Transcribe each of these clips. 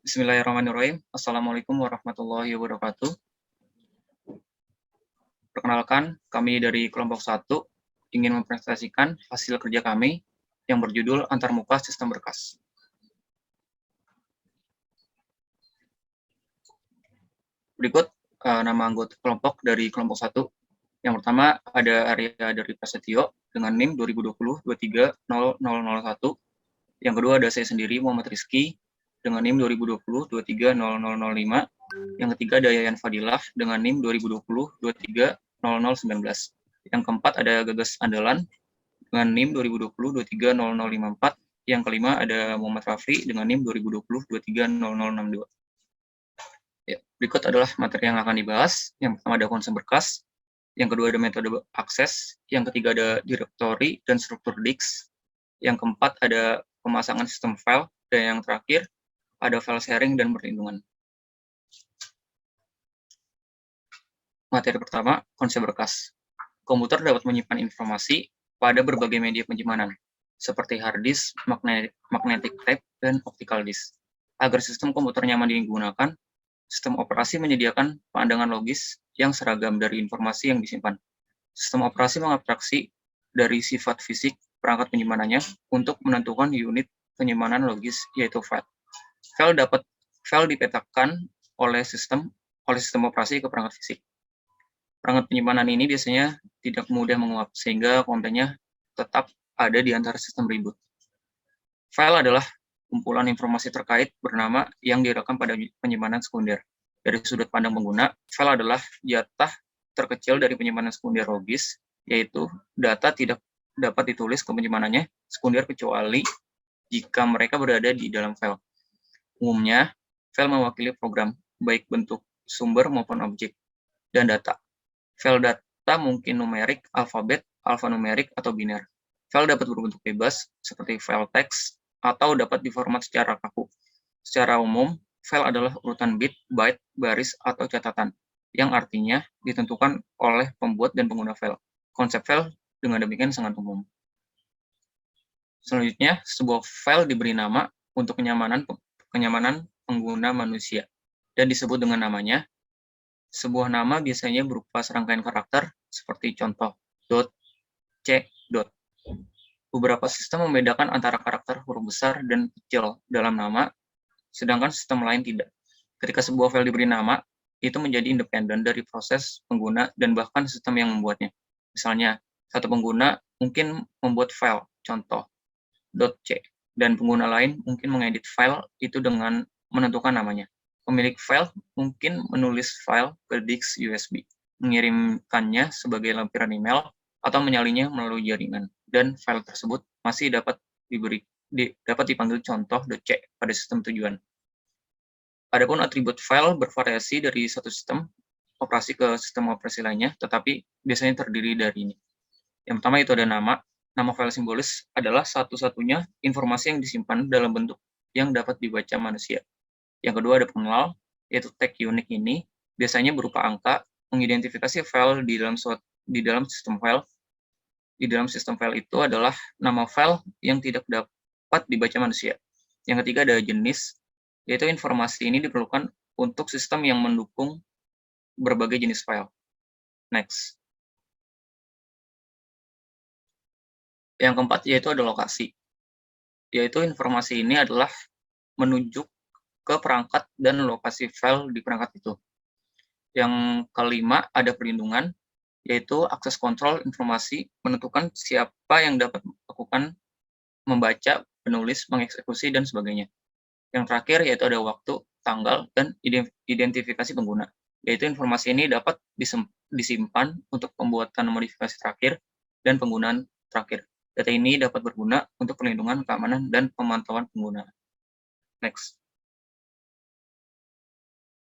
Bismillahirrahmanirrahim. Assalamualaikum warahmatullahi wabarakatuh. Perkenalkan, kami dari kelompok 1 ingin mempresentasikan hasil kerja kami yang berjudul Antarmuka Sistem Berkas. Berikut nama anggota kelompok dari kelompok 1. Yang pertama ada Arya dari Prasetyo dengan NIM 2020-23-0001. Yang kedua ada saya sendiri, Muhammad Rizky, dengan NIM 2020-23-0005. Yang ketiga ada Yayan Fadilah dengan NIM 2020-23-0019. Yang keempat ada Gagas Andalan dengan NIM 2020-23-0054. Yang kelima ada Muhammad Rafli dengan NIM 2020-23-0062. Ya, berikut adalah materi yang akan dibahas. Yang pertama ada konsep berkas, yang kedua ada metode akses, yang ketiga ada directory dan struktur disk, yang keempat ada pemasangan sistem file, dan yang terakhir ada file sharing dan perlindungan. Materi pertama, konsep berkas. Komputer dapat menyimpan informasi pada berbagai media penyimpanan, seperti hard disk, magnetic tape, dan optical disk. Agar sistem komputer nyaman digunakan, sistem operasi menyediakan pandangan logis yang seragam dari informasi yang disimpan. Sistem operasi mengabstraksi dari sifat fisik perangkat penyimpanannya untuk menentukan unit penyimpanan logis, yaitu file. File dipetakan oleh sistem operasi ke perangkat fisik. Perangkat penyimpanan ini biasanya tidak mudah menguap, sehingga kontennya tetap ada di antara sistem ribut. File adalah kumpulan informasi terkait bernama yang direkam pada penyimpanan sekunder. Dari sudut pandang pengguna, file adalah jatah terkecil dari penyimpanan sekunder logis, yaitu data tidak dapat ditulis ke penyimpanannya sekunder kecuali jika mereka berada di dalam file. Umumnya, file mewakili program, baik bentuk sumber maupun objek, dan data. File data mungkin numerik, alfabet, alfanumerik, atau biner. File dapat berbentuk bebas, seperti file teks, atau dapat diformat secara kaku. Secara umum, file adalah urutan bit, byte, baris, atau catatan, yang artinya ditentukan oleh pembuat dan pengguna file. Konsep file dengan demikian sangat umum. Selanjutnya, sebuah file diberi nama untuk kenyamanan pengguna manusia, dan disebut dengan namanya. Sebuah nama biasanya berupa serangkaian karakter, seperti contoh, .c. Beberapa sistem membedakan antara karakter huruf besar dan kecil dalam nama, sedangkan sistem lain tidak. Ketika sebuah file diberi nama, itu menjadi independen dari proses pengguna dan bahkan sistem yang membuatnya. Misalnya, satu pengguna mungkin membuat file, contoh, .c, dan pengguna lain mungkin mengedit file itu dengan menentukan namanya. Pemilik file mungkin menulis file ke disk USB, mengirimkannya sebagai lampiran email, atau menyalinnya melalui jaringan, dan file tersebut masih dapat dipanggil contoh .c pada sistem tujuan. Adapun atribut file bervariasi dari satu sistem operasi ke sistem operasi lainnya, tetapi biasanya terdiri dari ini. Yang pertama itu ada nama. Nama file simbolis adalah satu-satunya informasi yang disimpan dalam bentuk yang dapat dibaca manusia. Yang kedua ada pengenal, yaitu tag unik ini biasanya berupa angka, mengidentifikasi file di dalam sistem file. Di dalam sistem file itu adalah nama file yang tidak dapat dibaca manusia. Yang ketiga ada jenis, yaitu informasi ini diperlukan untuk sistem yang mendukung berbagai jenis file. Next. Yang keempat yaitu ada lokasi, yaitu informasi ini adalah menunjuk ke perangkat dan lokasi file di perangkat itu. Yang kelima ada perlindungan, yaitu akses kontrol informasi, menentukan siapa yang dapat melakukan membaca, menulis, mengeksekusi, dan sebagainya. Yang terakhir yaitu ada waktu, tanggal, dan identifikasi pengguna, yaitu informasi ini dapat disimpan untuk pembuatan modifikasi terakhir dan penggunaan terakhir. Data ini dapat berguna untuk perlindungan, keamanan, dan pemantauan pengguna. Next.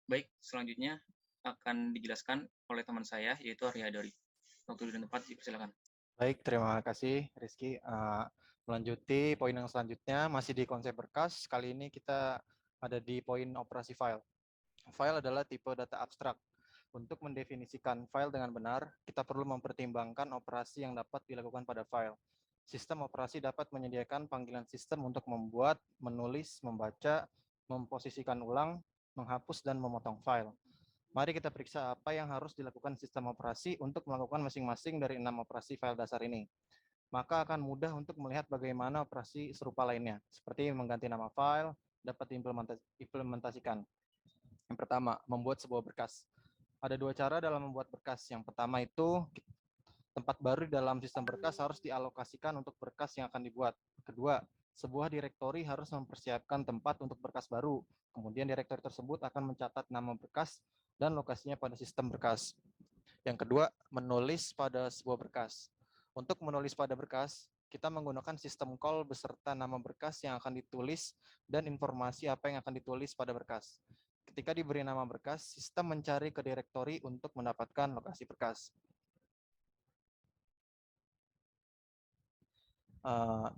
Baik, selanjutnya akan dijelaskan oleh teman saya, yaitu Arya Dari. Waktu dan tempat dipersilakan. Baik, terima kasih Rizky. Melanjuti poin yang selanjutnya, masih di konsep berkas. Kali ini kita ada di poin operasi file. File adalah tipe data abstrak. Untuk mendefinisikan file dengan benar, kita perlu mempertimbangkan operasi yang dapat dilakukan pada file. Sistem operasi dapat menyediakan panggilan sistem untuk membuat, menulis, membaca, memposisikan ulang, menghapus, dan memotong file. Mari kita periksa apa yang harus dilakukan sistem operasi untuk melakukan masing-masing dari 6 operasi file dasar ini. Maka akan mudah untuk melihat bagaimana operasi serupa lainnya, seperti mengganti nama file, dapat diimplementasikan. Yang pertama, membuat sebuah berkas. Ada dua cara dalam membuat berkas. Yang pertama itu, tempat baru dalam sistem berkas harus dialokasikan untuk berkas yang akan dibuat. Kedua, sebuah direktori harus mempersiapkan tempat untuk berkas baru. Kemudian direktori tersebut akan mencatat nama berkas dan lokasinya pada sistem berkas. Yang kedua, menulis pada sebuah berkas. Untuk menulis pada berkas, kita menggunakan sistem call beserta nama berkas yang akan ditulis dan informasi apa yang akan ditulis pada berkas. Ketika diberi nama berkas, sistem mencari ke direktori untuk mendapatkan lokasi berkas.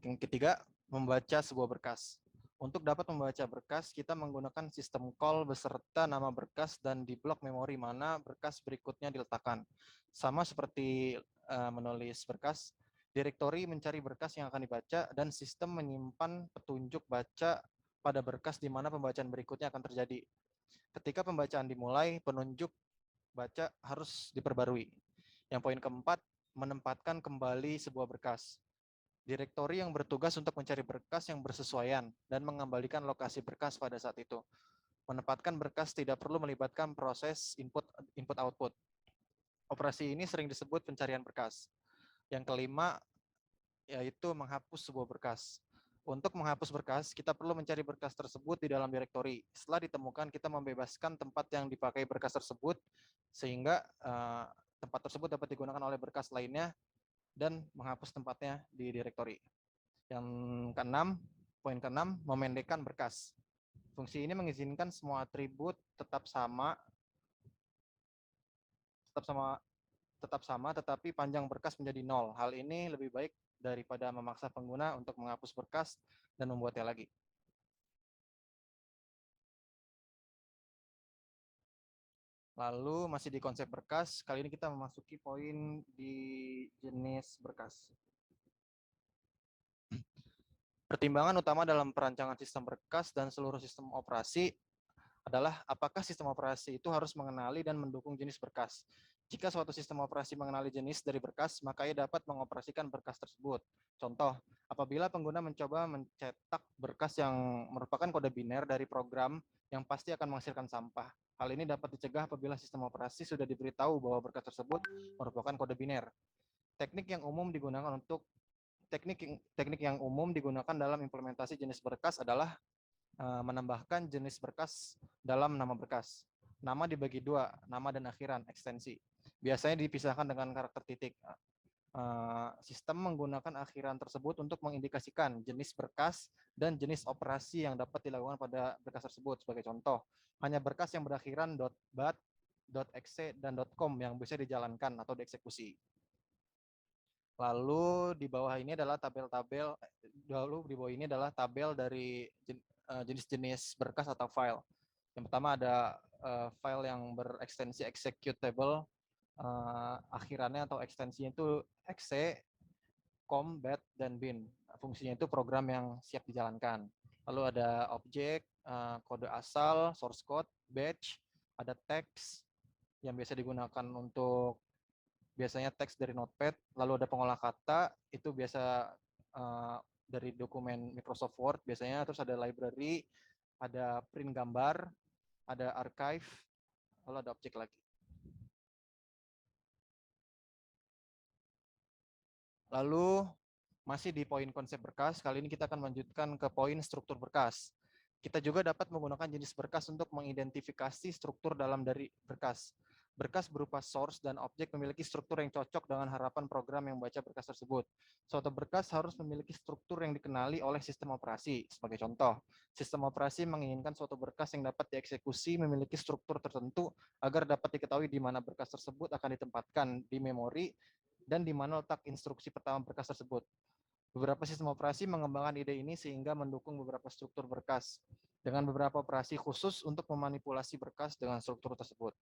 Yang ketiga, membaca sebuah berkas. Untuk dapat membaca berkas, kita menggunakan sistem call beserta nama berkas dan di blok memori mana berkas berikutnya diletakkan. Sama seperti menulis berkas, direktori mencari berkas yang akan dibaca dan sistem menyimpan petunjuk baca pada berkas di mana pembacaan berikutnya akan terjadi. Ketika pembacaan dimulai, penunjuk baca harus diperbarui. Yang poin keempat, menempatkan kembali sebuah berkas. Direktori yang bertugas untuk mencari berkas yang bersesuaian dan mengembalikan lokasi berkas pada saat itu. Menempatkan berkas tidak perlu melibatkan proses input-output. Operasi ini sering disebut pencarian berkas. Yang kelima, yaitu menghapus sebuah berkas. Untuk menghapus berkas, kita perlu mencari berkas tersebut di dalam direktori. Setelah ditemukan, kita membebaskan tempat yang dipakai berkas tersebut, sehingga tempat tersebut dapat digunakan oleh berkas lainnya dan menghapus tempatnya di direktori. Yang keenam, poin keenam, memendekkan berkas. Fungsi ini mengizinkan semua atribut tetap sama, tetapi panjang berkas menjadi 0. Hal ini lebih baik daripada memaksa pengguna untuk menghapus berkas dan membuatnya lagi. Lalu masih di konsep berkas, kali ini kita memasuki poin di jenis berkas. Pertimbangan utama dalam perancangan sistem berkas dan seluruh sistem operasi adalah apakah sistem operasi itu harus mengenali dan mendukung jenis berkas. Jika suatu sistem operasi mengenali jenis dari berkas, maka ia dapat mengoperasikan berkas tersebut. Contoh, apabila pengguna mencoba mencetak berkas yang merupakan kode biner dari program yang pasti akan menghasilkan sampah. Hal ini dapat dicegah apabila sistem operasi sudah diberitahu bahwa berkas tersebut merupakan kode biner. Teknik yang umum digunakan dalam implementasi jenis berkas adalah menambahkan jenis berkas dalam nama berkas. Nama dibagi dua, nama dan akhiran, ekstensi. Biasanya dipisahkan dengan karakter titik. Sistem menggunakan akhiran tersebut untuk mengindikasikan jenis berkas dan jenis operasi yang dapat dilakukan pada berkas tersebut. Sebagai contoh, hanya berkas yang berakhiran .bat, .exe, dan .com yang bisa dijalankan atau dieksekusi. Lalu di bawah ini adalah tabel dari jenis-jenis berkas atau file. Yang pertama ada file yang berekstensi executable, akhirannya atau ekstensinya itu exe, com, bat, dan bin. Fungsinya itu program yang siap dijalankan. Lalu ada objek, kode asal, source code, batch, ada teks yang biasa digunakan untuk biasanya teks dari Notepad, lalu ada pengolah kata, itu biasa dari dokumen Microsoft Word biasanya, terus ada library, ada print gambar, ada archive, lalu ada objek lagi. Lalu masih di poin konsep berkas, kali ini kita akan melanjutkan ke poin struktur berkas. Kita juga dapat menggunakan jenis berkas untuk mengidentifikasi struktur dalam dari berkas. Berkas berupa source dan objek memiliki struktur yang cocok dengan harapan program yang membaca berkas tersebut. Suatu berkas harus memiliki struktur yang dikenali oleh sistem operasi. Sebagai contoh, sistem operasi menginginkan suatu berkas yang dapat dieksekusi memiliki struktur tertentu agar dapat diketahui di mana berkas tersebut akan ditempatkan di memori dan di mana letak instruksi pertama berkas tersebut. Beberapa sistem operasi mengembangkan ide ini sehingga mendukung beberapa struktur berkas dengan beberapa operasi khusus untuk memanipulasi berkas dengan struktur tersebut.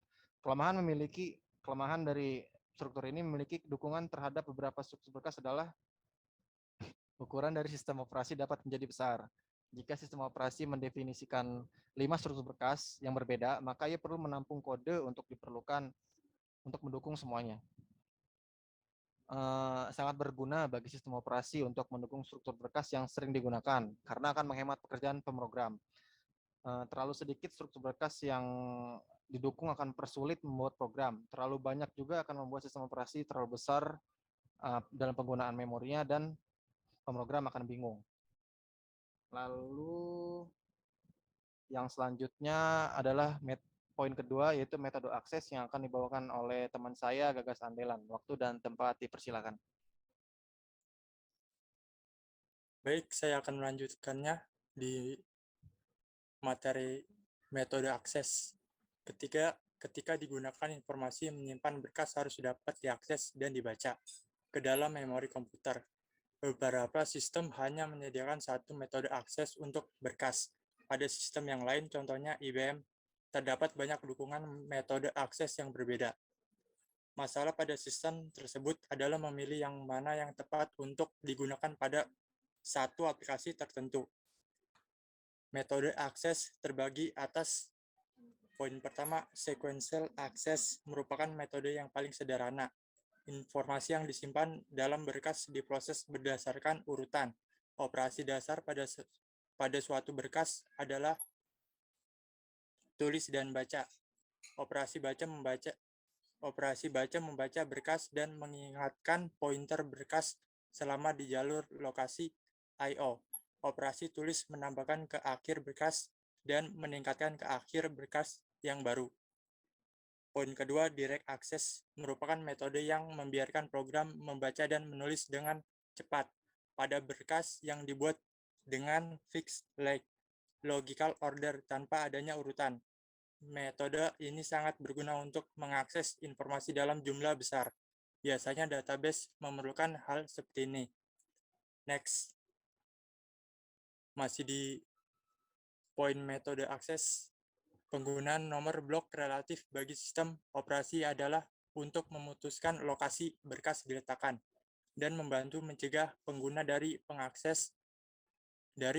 Kelemahan dari struktur ini memiliki dukungan terhadap beberapa struktur berkas adalah ukuran dari sistem operasi dapat menjadi besar. Jika sistem operasi mendefinisikan 5 struktur berkas yang berbeda, maka ia perlu menampung kode untuk diperlukan untuk mendukung semuanya. Sangat berguna bagi sistem operasi untuk mendukung struktur berkas yang sering digunakan, karena akan menghemat pekerjaan pemrogram. Terlalu sedikit struktur berkas yang didukung akan persulit membuat program. Terlalu banyak juga akan membuat sistem operasi terlalu besar dalam penggunaan memorinya dan pemrogram akan bingung. Lalu yang selanjutnya adalah poin kedua, yaitu metode akses yang akan dibawakan oleh teman saya, Gagas Andelan. Waktu dan tempat dipersilakan. Baik, saya akan melanjutkannya di materi metode akses. Ketika digunakan informasi yang menyimpan berkas harus dapat diakses dan dibaca ke dalam memori komputer. Beberapa sistem hanya menyediakan satu metode akses untuk berkas. Pada sistem yang lain, contohnya IBM, terdapat banyak dukungan metode akses yang berbeda. Masalah pada sistem tersebut adalah memilih yang mana yang tepat untuk digunakan pada satu aplikasi tertentu. Metode akses terbagi atas poin pertama, sequential access merupakan metode yang paling sederhana. Informasi yang disimpan dalam berkas diproses berdasarkan urutan. Operasi dasar pada suatu berkas adalah tulis dan baca. Operasi baca membaca berkas dan mengingatkan pointer berkas selama di jalur lokasi I/O. Operasi tulis menambahkan ke akhir berkas dan meningkatkan ke akhir berkas yang baru. Poin kedua, direct access merupakan metode yang membiarkan program membaca dan menulis dengan cepat pada berkas yang dibuat dengan fixed logical order tanpa adanya urutan. Metode ini sangat berguna untuk mengakses informasi dalam jumlah besar. Biasanya database memerlukan hal seperti ini. Next. Masih di poin metode akses, penggunaan nomor blok relatif bagi sistem operasi adalah untuk memutuskan lokasi berkas diletakkan dan membantu mencegah pengguna dari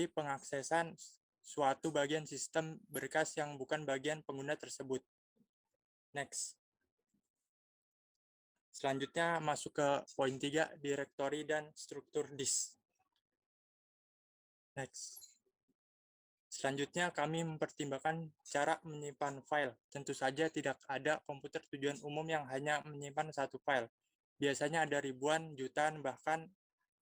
pengaksesan suatu bagian sistem berkas yang bukan bagian pengguna tersebut. Next. Selanjutnya masuk ke poin 3, directory dan struktur disk. Next. Selanjutnya kami mempertimbangkan cara menyimpan file. Tentu saja tidak ada komputer tujuan umum yang hanya menyimpan satu file. Biasanya ada ribuan, jutaan, bahkan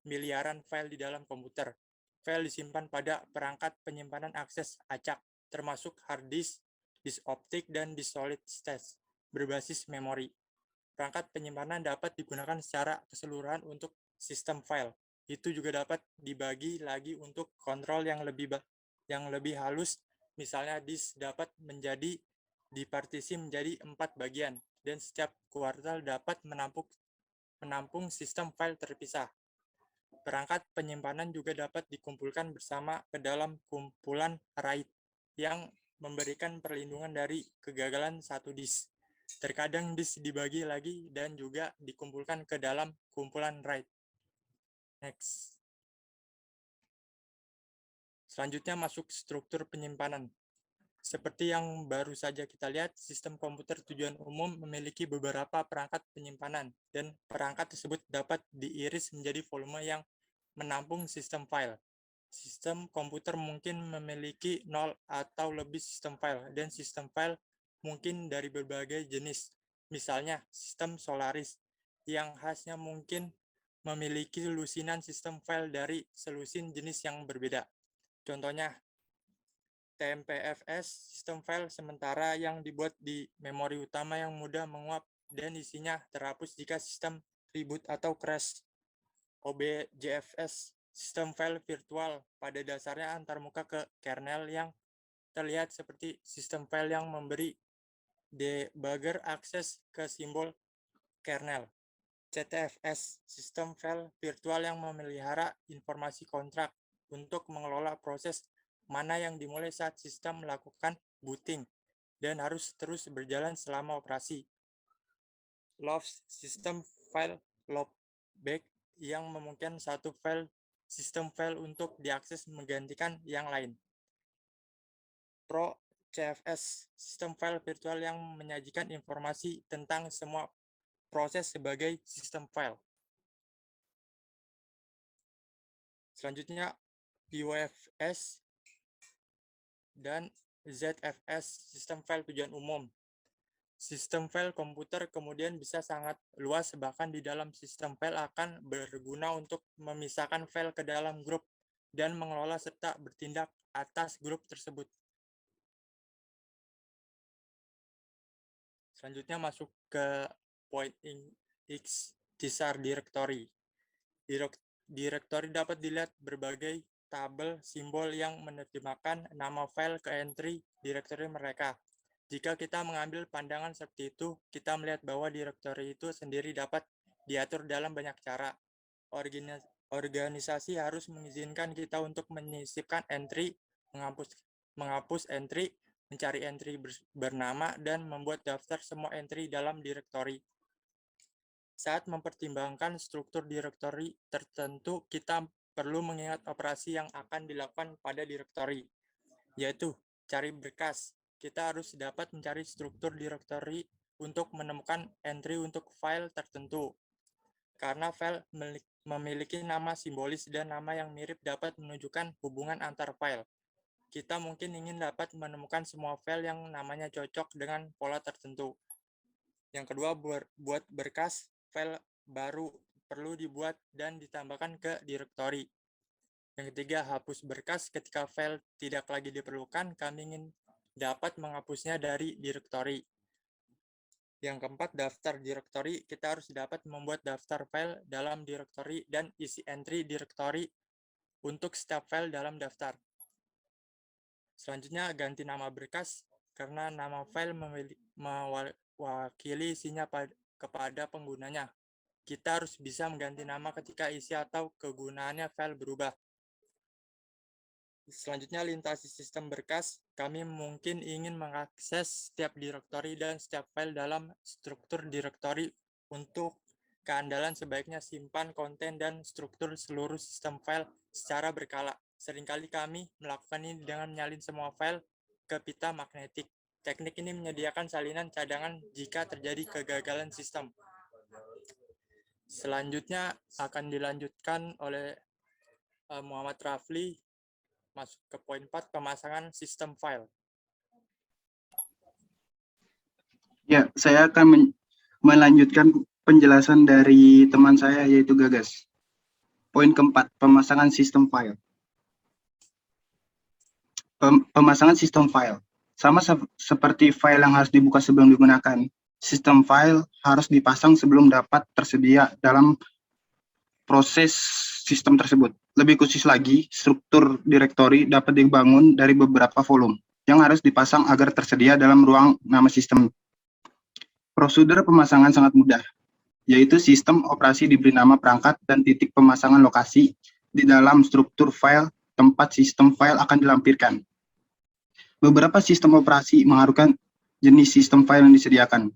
miliaran file di dalam komputer. File disimpan pada perangkat penyimpanan akses acak, termasuk hard disk, disk optik, dan disk solid state berbasis memori. Perangkat penyimpanan dapat digunakan secara keseluruhan untuk sistem file. Itu juga dapat dibagi lagi untuk kontrol yang lebih halus. Misalnya disk dapat dipartisi menjadi 4 bagian, dan setiap kuartal dapat menampung sistem file terpisah. Perangkat penyimpanan juga dapat dikumpulkan bersama ke dalam kumpulan RAID yang memberikan perlindungan dari kegagalan satu disk. Terkadang disk dibagi lagi dan juga dikumpulkan ke dalam kumpulan RAID. Next. Selanjutnya masuk struktur penyimpanan. Seperti yang baru saja kita lihat, sistem komputer tujuan umum memiliki beberapa perangkat penyimpanan, dan perangkat tersebut dapat diiris menjadi volume yang menampung sistem file. Sistem komputer mungkin memiliki 0 atau lebih sistem file, dan sistem file mungkin dari berbagai jenis. Misalnya, sistem Solaris, yang khasnya mungkin memiliki lusinan sistem file dari selusin jenis yang berbeda. Contohnya, TMPFS, sistem file sementara yang dibuat di memori utama yang mudah menguap dan isinya terhapus jika sistem reboot atau crash. OBJFS, sistem file virtual pada dasarnya antarmuka ke kernel yang terlihat seperti sistem file yang memberi debugger akses ke simbol kernel. CTFS, sistem file virtual yang memelihara informasi kontrak untuk mengelola proses mana yang dimulai saat sistem melakukan booting dan harus terus berjalan selama operasi. LOFS, sistem file loopback yang memungkinkan satu file sistem file untuk diakses menggantikan yang lain. Pro CFS, sistem file virtual yang menyajikan informasi tentang semua proses sebagai sistem file. Selanjutnya UFS dan ZFS, sistem file tujuan umum. Sistem file komputer kemudian bisa sangat luas, bahkan di dalam sistem file akan berguna untuk memisahkan file ke dalam grup dan mengelola serta bertindak atas grup tersebut. Selanjutnya masuk ke point X teaser directory. Directory dapat dilihat berbagai tabel simbol yang menerjemahkan nama file ke entry directory mereka. Jika kita mengambil pandangan seperti itu, kita melihat bahwa directory itu sendiri dapat diatur dalam banyak cara. Organisasi harus mengizinkan kita untuk menyisipkan entry, menghapus entry, mencari entry bernama, dan membuat daftar semua entry dalam directory. Saat mempertimbangkan struktur directory tertentu, kita perlu mengingat operasi yang akan dilakukan pada directory, yaitu cari berkas. Kita harus dapat mencari struktur directory untuk menemukan entry untuk file tertentu. Karena file memiliki nama simbolis dan nama yang mirip dapat menunjukkan hubungan antar file. Kita mungkin ingin dapat menemukan semua file yang namanya cocok dengan pola tertentu. Yang kedua, buat berkas file baru perlu dibuat dan ditambahkan ke directory. Yang ketiga, hapus berkas ketika file tidak lagi diperlukan. Kami ingin dapat menghapusnya dari directory. Yang keempat, daftar directory. Kita harus dapat membuat daftar file dalam directory dan isi entry directory untuk setiap file dalam daftar. Selanjutnya, ganti nama berkas karena nama file mewakili isinya kepada penggunanya. Kita harus bisa mengganti nama ketika isi atau kegunaannya file berubah. Selanjutnya, lintasi sistem berkas. Kami mungkin ingin mengakses setiap directory dan setiap file dalam struktur directory. Untuk keandalan, sebaiknya simpan konten dan struktur seluruh sistem file secara berkala. Seringkali kami melakukan ini dengan menyalin semua file ke pita magnetik. Teknik ini menyediakan salinan cadangan jika terjadi kegagalan sistem. Selanjutnya akan dilanjutkan oleh Muhammad Rafli. Masuk ke poin 4, pemasangan sistem file. Ya, saya akan melanjutkan penjelasan dari teman saya, yaitu Gagas. Poin keempat, pemasangan sistem file. Pemasangan sistem file. Sama seperti file yang harus dibuka sebelum digunakan, sistem file harus dipasang sebelum dapat tersedia dalam proses sistem tersebut. Lebih khusus lagi, struktur directory dapat dibangun dari beberapa volume yang harus dipasang agar tersedia dalam ruang nama sistem. Prosedur pemasangan sangat mudah, yaitu sistem operasi diberi nama perangkat dan titik pemasangan lokasi di dalam struktur file tempat sistem file akan dilampirkan. Beberapa sistem operasi mengharuskan jenis sistem file yang disediakan.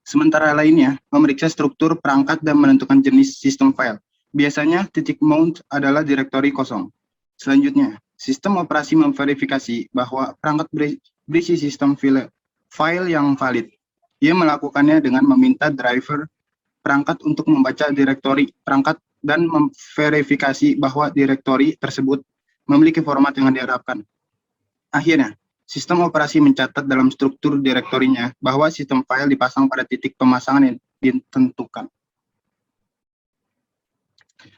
Sementara lainnya, memeriksa struktur perangkat dan menentukan jenis sistem file. Biasanya, titik mount adalah directory kosong. Selanjutnya, sistem operasi memverifikasi bahwa perangkat berisi sistem file yang valid. Ia melakukannya dengan meminta driver perangkat untuk membaca directory perangkat dan memverifikasi bahwa directory tersebut memiliki format yang diharapkan. Akhirnya, sistem operasi mencatat dalam struktur direktorinya bahwa sistem file dipasang pada titik pemasangan yang ditentukan.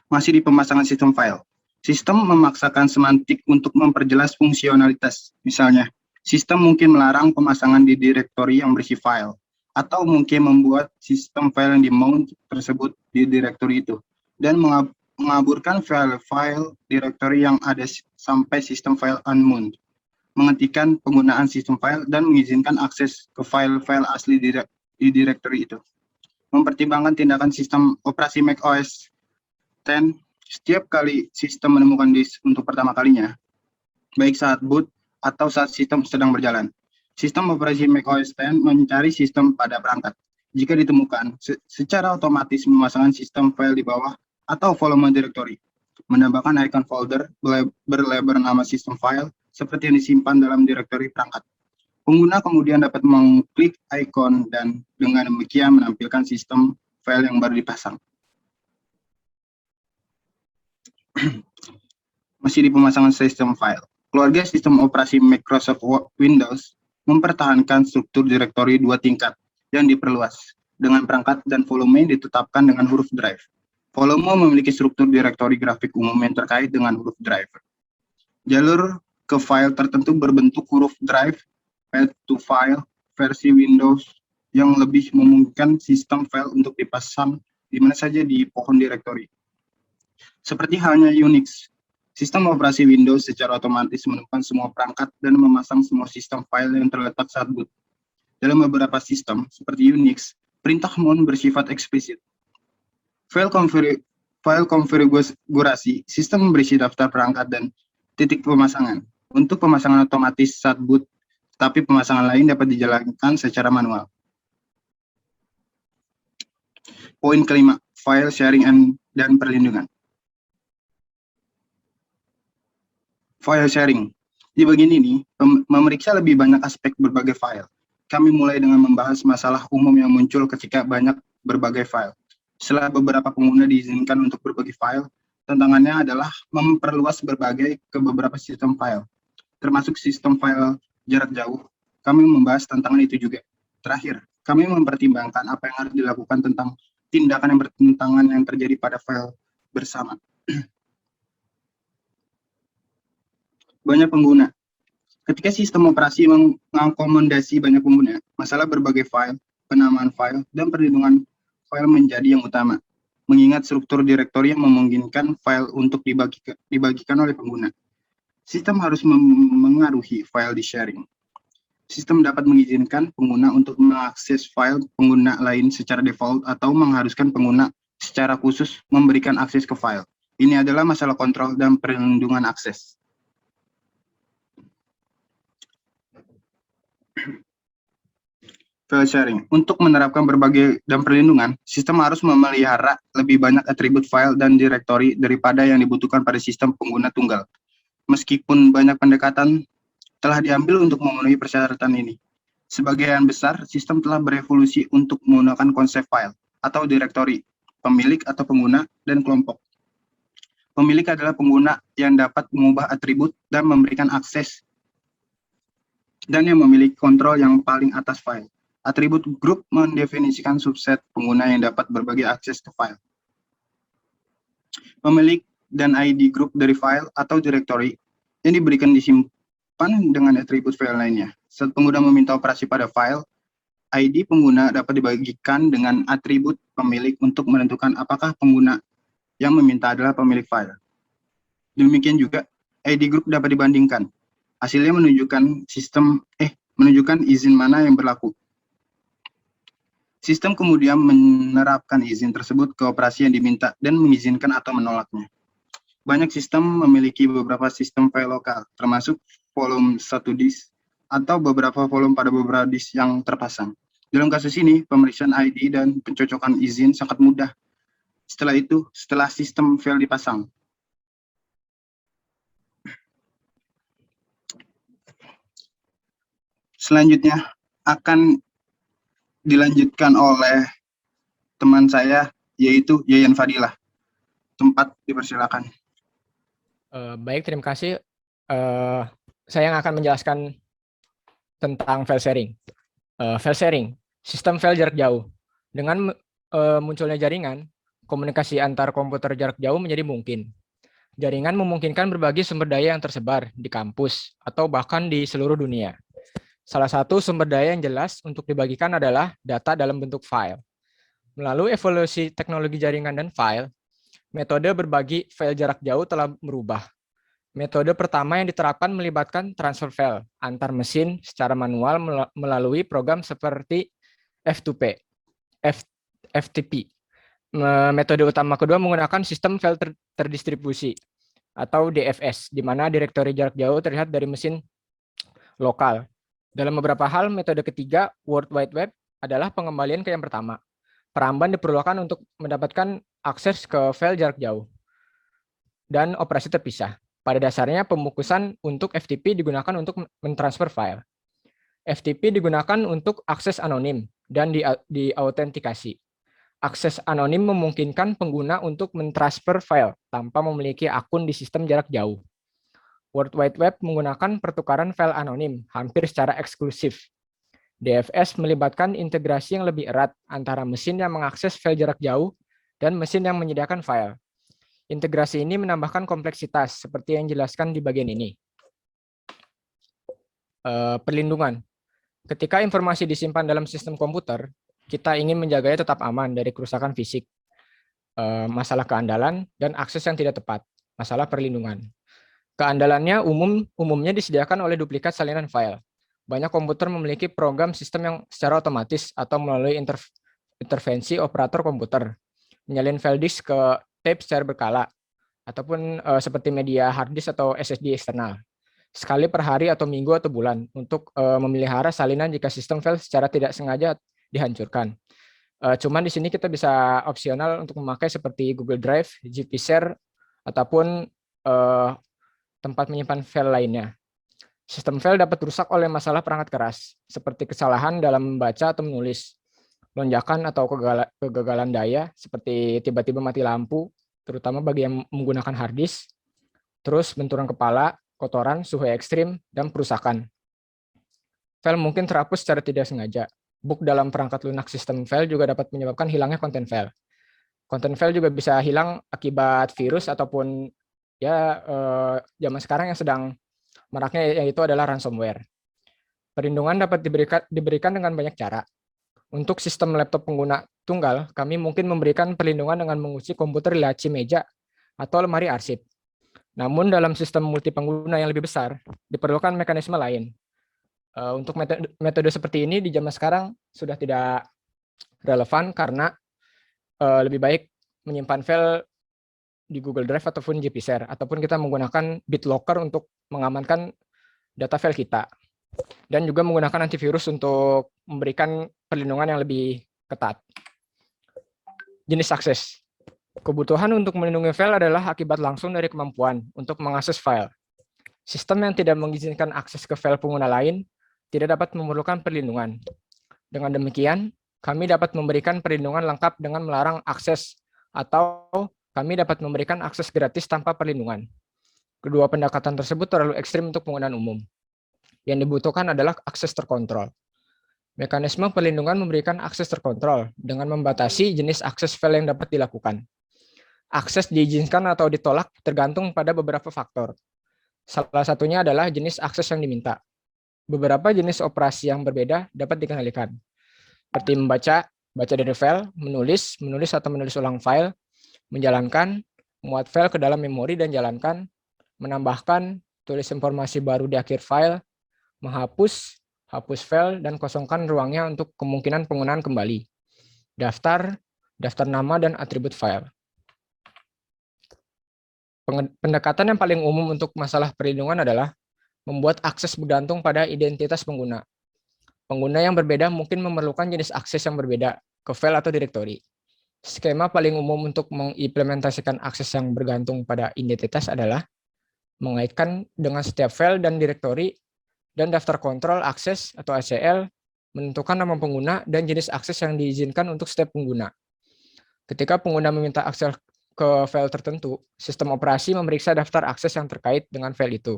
Masih di pemasangan sistem file. Sistem memaksakan semantik untuk memperjelas fungsionalitas. Misalnya, sistem mungkin melarang pemasangan di direktori yang berisi file, atau mungkin membuat sistem file yang di-mount tersebut di direktori itu, dan mengaburkan file-file direktori yang ada sampai sistem file unmount. Menghentikan penggunaan sistem file dan mengizinkan akses ke file-file asli di directory itu. Mempertimbangkan tindakan sistem operasi macOS X. Setiap kali sistem menemukan disk untuk pertama kalinya, baik saat boot atau saat sistem sedang berjalan, sistem operasi macOS X mencari sistem pada perangkat. Jika ditemukan, secara otomatis memasangkan sistem file di bawah atau volume directory, menambahkan icon folder berlebar nama sistem file seperti yang disimpan dalam direktori perangkat. Pengguna kemudian dapat mengklik icon dan dengan demikian menampilkan sistem file yang baru dipasang. Masih di pemasangan sistem file. Keluarga sistem operasi Microsoft Windows mempertahankan struktur direktori 2 tingkat yang diperluas dengan perangkat dan volume ditetapkan dengan huruf drive. Volume memiliki struktur direktori grafik umum yang terkait dengan huruf driver. Jalur ke file tertentu berbentuk huruf drive, path to file, versi Windows yang lebih memungkinkan sistem file untuk dipasang di mana saja di pohon direktori. Seperti halnya Unix, sistem operasi Windows secara otomatis menemukan semua perangkat dan memasang semua sistem file yang terletak saat boot. Dalam beberapa sistem, seperti Unix, perintah mount bersifat eksplisit. File konfigurasi sistem berisi daftar perangkat dan titik pemasangan. Untuk pemasangan otomatis saat boot, tapi pemasangan lain dapat dijalankan secara manual. Poin kelima, file sharing dan perlindungan. File sharing. Di bagian ini, memeriksa lebih banyak aspek berbagai file. Kami mulai dengan membahas masalah umum yang muncul ketika banyak berbagai file. Setelah beberapa pengguna diizinkan untuk berbagi file, tantangannya adalah memperluas berbagai ke beberapa sistem file, termasuk sistem file jarak jauh. Kami membahas tantangan itu juga. Terakhir, kami mempertimbangkan apa yang harus dilakukan tentang tindakan yang bertentangan yang terjadi pada file bersama. Banyak pengguna. Ketika sistem operasi mengakomodasi banyak pengguna, masalah berbagai file, penamaan file, dan perlindungan file menjadi yang utama, mengingat struktur direktori yang memungkinkan file untuk dibagikan oleh pengguna. Sistem harus mengaruhi file di sharing. Sistem dapat mengizinkan pengguna untuk mengakses file pengguna lain secara default atau mengharuskan pengguna secara khusus memberikan akses ke file. Ini adalah masalah kontrol dan perlindungan akses. File sharing. Untuk menerapkan berbagai dan perlindungan, sistem harus memelihara lebih banyak atribut file dan direktori daripada yang dibutuhkan pada sistem pengguna tunggal. Meskipun banyak pendekatan telah diambil untuk memenuhi persyaratan ini, sebagian besar sistem telah berevolusi untuk menggunakan konsep file atau direktori, pemilik atau pengguna, dan kelompok. Pemilik adalah pengguna yang dapat mengubah atribut dan memberikan akses dan yang memiliki kontrol yang paling atas file. Atribut grup mendefinisikan subset pengguna yang dapat berbagi akses ke file. Pemilik dan ID grup dari file atau directory yang diberikan disimpan dengan atribut file lainnya. Saat pengguna meminta operasi pada file, ID pengguna dapat dibagikan dengan atribut pemilik untuk menentukan apakah pengguna yang meminta adalah pemilik file. Demikian juga, ID grup dapat dibandingkan. Hasilnya menunjukkan menunjukkan izin mana yang berlaku. Sistem kemudian menerapkan izin tersebut ke operasi yang diminta dan mengizinkan atau menolaknya. Banyak sistem memiliki beberapa sistem file lokal, termasuk volume 1 disk atau beberapa volume pada beberapa disk yang terpasang. Dalam kasus ini, pemeriksaan ID dan pencocokan izin sangat mudah. Setelah sistem file dipasang. Selanjutnya akan dilanjutkan oleh teman saya, yaitu Yayan Fadilah. Tempat dipersilakan. Baik, terima kasih. Saya yang akan menjelaskan tentang file sharing. File sharing, sistem file jarak jauh. Dengan munculnya jaringan, komunikasi antar komputer jarak jauh menjadi mungkin. Jaringan memungkinkan berbagi sumber daya yang tersebar di kampus atau bahkan di seluruh dunia. Salah satu sumber daya yang jelas untuk dibagikan adalah data dalam bentuk file. Melalui evolusi teknologi jaringan dan file, metode berbagi file jarak jauh telah berubah. Metode pertama yang diterapkan melibatkan transfer file antar mesin secara manual melalui program seperti FTP. Metode utama kedua menggunakan sistem file terdistribusi atau DFS, di mana direktori jarak jauh terlihat dari mesin lokal. Dalam beberapa hal, metode ketiga, World Wide Web, adalah pengembalian ke yang pertama. Peramban diperlukan untuk mendapatkan akses ke file jarak jauh dan operasi terpisah. Pada dasarnya, pembungkusan untuk FTP digunakan untuk mentransfer file. FTP digunakan untuk akses anonim dan diautentikasi. Akses anonim memungkinkan pengguna untuk mentransfer file tanpa memiliki akun di sistem jarak jauh. World Wide Web menggunakan pertukaran file anonim hampir secara eksklusif. DFS melibatkan integrasi yang lebih erat antara mesin yang mengakses file jarak jauh dan mesin yang menyediakan file. Integrasi ini menambahkan kompleksitas seperti yang dijelaskan di bagian ini. Perlindungan. Ketika informasi disimpan dalam sistem komputer, kita ingin menjaganya tetap aman dari kerusakan fisik, masalah keandalan, dan akses yang tidak tepat, masalah perlindungan. Keandalannya umumnya disediakan oleh duplikat salinan file. Banyak komputer memiliki program sistem yang secara otomatis atau melalui intervensi operator komputer, menyalin file disk ke tape secara berkala, ataupun seperti media hard disk atau SSD eksternal, sekali per hari atau minggu atau bulan, untuk memelihara salinan jika sistem file secara tidak sengaja dihancurkan. Cuman di sini kita bisa opsional untuk memakai seperti Google Drive, GPshare, ataupun tempat menyimpan file lainnya. Sistem file dapat rusak oleh masalah perangkat keras, seperti kesalahan dalam membaca atau menulis, lonjakan atau kegagalan daya, seperti tiba-tiba mati lampu, terutama bagi yang menggunakan hard disk, terus benturan kepala, kotoran, suhu ekstrim, dan perusakan. File mungkin terhapus secara tidak sengaja. Bug dalam perangkat lunak sistem file juga dapat menyebabkan hilangnya konten file. Konten file juga bisa hilang akibat virus ataupun zaman sekarang yang sedang maraknya yaitu adalah ransomware. Perlindungan dapat diberikan dengan banyak cara. Untuk sistem laptop pengguna tunggal, kami mungkin memberikan perlindungan dengan mengunci komputer di laci meja atau lemari arsip. Namun dalam sistem multi pengguna yang lebih besar, diperlukan mekanisme lain. Untuk metode seperti ini di zaman sekarang sudah tidak relevan karena lebih baik menyimpan file di Google Drive ataupun GPshare, ataupun kita menggunakan BitLocker untuk mengamankan data file kita, dan juga menggunakan antivirus untuk memberikan perlindungan yang lebih ketat. Jenis akses. Kebutuhan untuk melindungi file adalah akibat langsung dari kemampuan untuk mengakses file. Sistem yang tidak mengizinkan akses ke file pengguna lain tidak dapat memerlukan perlindungan. Dengan demikian, kami dapat memberikan perlindungan lengkap dengan melarang akses, atau kami dapat memberikan akses gratis tanpa perlindungan. Kedua pendekatan tersebut terlalu ekstrim untuk penggunaan umum. Yang dibutuhkan adalah akses terkontrol. Mekanisme perlindungan memberikan akses terkontrol dengan membatasi jenis akses file yang dapat dilakukan. Akses diizinkan atau ditolak tergantung pada beberapa faktor. Salah satunya adalah jenis akses yang diminta. Beberapa jenis operasi yang berbeda dapat dikendalikan, seperti membaca, baca dari file, menulis atau menulis ulang file, menjalankan, muat file ke dalam memori dan jalankan, menambahkan, tulis informasi baru di akhir file, menghapus, hapus file, dan kosongkan ruangnya untuk kemungkinan penggunaan kembali. Daftar nama, dan atribut file. Pendekatan yang paling umum untuk masalah perlindungan adalah membuat akses bergantung pada identitas pengguna. Pengguna yang berbeda mungkin memerlukan jenis akses yang berbeda ke file atau direktori. Skema paling umum untuk mengimplementasikan akses yang bergantung pada identitas adalah mengaitkan dengan setiap file dan direktori, dan daftar kontrol akses atau ACL, menentukan nama pengguna dan jenis akses yang diizinkan untuk setiap pengguna. Ketika pengguna meminta akses ke file tertentu, sistem operasi memeriksa daftar akses yang terkait dengan file itu.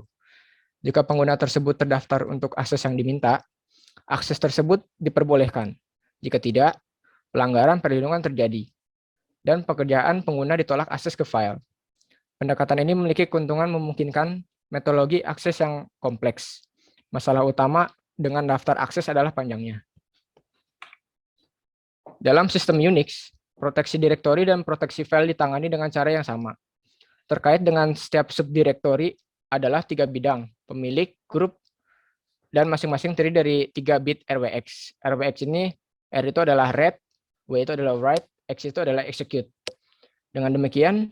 Jika pengguna tersebut terdaftar untuk akses yang diminta, akses tersebut diperbolehkan. Jika tidak, pelanggaran perlindungan terjadi, dan pekerjaan pengguna ditolak akses ke file. Pendekatan ini memiliki keuntungan memungkinkan metodologi akses yang kompleks. Masalah utama dengan daftar akses adalah panjangnya. Dalam sistem Unix, proteksi direktori dan proteksi file ditangani dengan cara yang sama. Terkait dengan setiap subdirektori adalah 3 bidang, pemilik, grup, dan masing-masing terdiri dari 3 bit RWX. RWX ini, R itu adalah read, W itu adalah write, X itu adalah execute. Dengan demikian,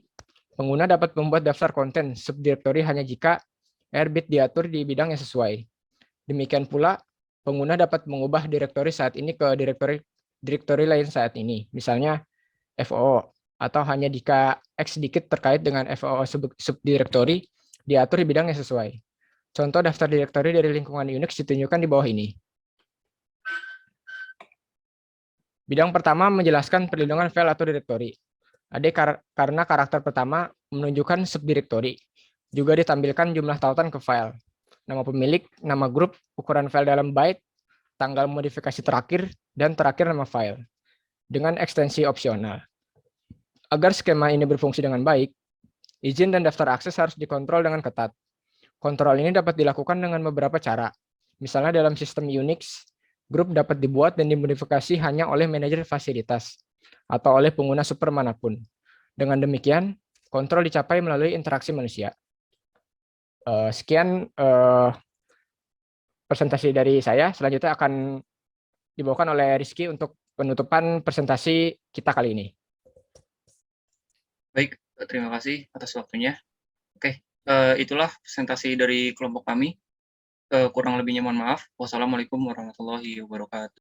pengguna dapat membuat daftar konten subdirektori hanya jika R bit diatur di bidang yang sesuai. Demikian pula, pengguna dapat mengubah direktori saat ini ke direktori direktori lain saat ini, misalnya FOO, atau hanya jika X sedikit terkait dengan FOO subdirektori diatur di bidang yang sesuai. Contoh daftar direktori dari lingkungan Unix ditunjukkan di bawah ini. Bidang pertama menjelaskan perlindungan file atau direktori. Karena karakter pertama menunjukkan subdirektori. Juga ditampilkan jumlah tautan ke file, nama pemilik, nama grup, ukuran file dalam byte, tanggal modifikasi terakhir, dan terakhir nama file, dengan ekstensi opsional. Agar skema ini berfungsi dengan baik, izin dan daftar akses harus dikontrol dengan ketat. Kontrol ini dapat dilakukan dengan beberapa cara. Misalnya dalam sistem Unix, grup dapat dibuat dan dimodifikasi hanya oleh manajer fasilitas atau oleh pengguna super manapun. Dengan demikian, kontrol dicapai melalui interaksi manusia. Sekian presentasi dari saya. Selanjutnya akan dibawakan oleh Rizky untuk penutupan presentasi kita kali ini. Baik, terima kasih atas waktunya. Oke, itulah presentasi dari kelompok kami. Kurang lebihnya mohon maaf. Wassalamualaikum warahmatullahi wabarakatuh.